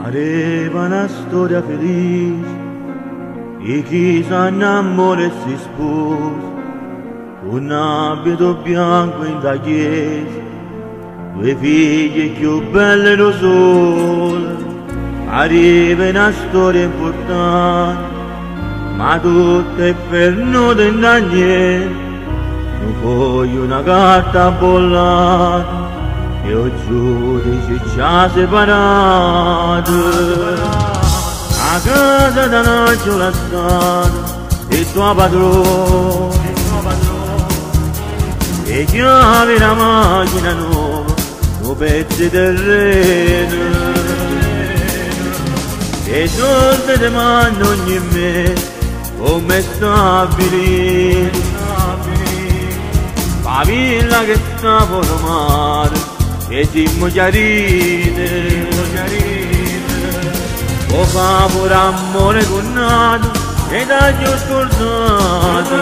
Aveva una storia felice e chi si innamora e si sposa, un abito bianco in da chiesa, due figlie più belle lo sole. Arriva una storia importante, ma tutto è pernuto in da niente. Non voglio una carta bollata e il giudice ci ha separato. A casa da Naggio la strada il tuo padrone e chiave la macchina nuova, due pezzi terreno e soldi ti mando ogni mese come stabili. La villa che sta fuori mare e siamo chiarite, o fa pure amore con nato e dagli ho scordato,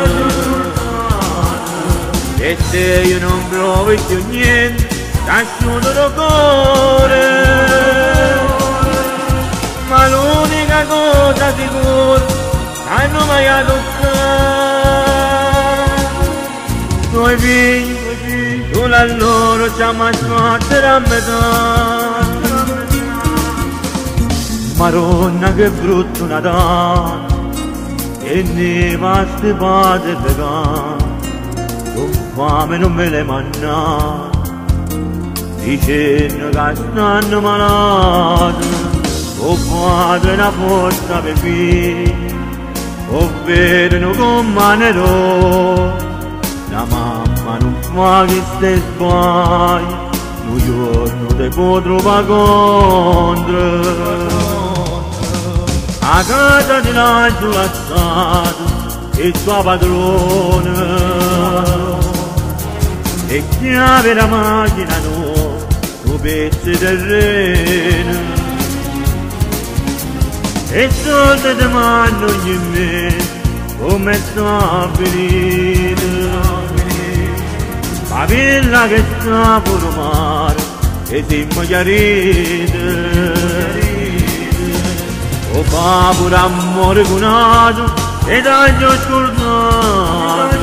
e te io non provo più niente, t'asciuto il cuore, ma l'unica cosa sicura che non mai a toccare, tuoi figli, tu la loro ci ha mai sbattere a metà. Maronna che brutto Natale, e ne va stipate vegane, con fame non me le mangiare, dicendo che stanno malati, o padre una forza per figli, o vedono con manero, la mamma non fa che stai sbagli, un giorno te può trovare contro. A casa di Naggio la strada il suo padrone e chiave la macchina nuova, due pezzi terreno e soldi ti mando ogni mese come stabili. La villa che sta fuori mare e siamo chiarite, o fa pure amore con nato e dagli ho scordato,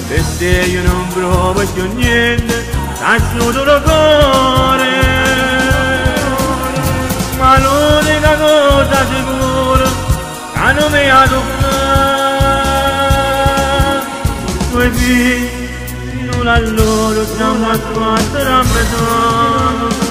e te io non provo più niente, t'asciuto il cuore, ma l'unica cosa sicura che non mi ha toccato, tuoi figli, non a loro siamo a sbattere a metà.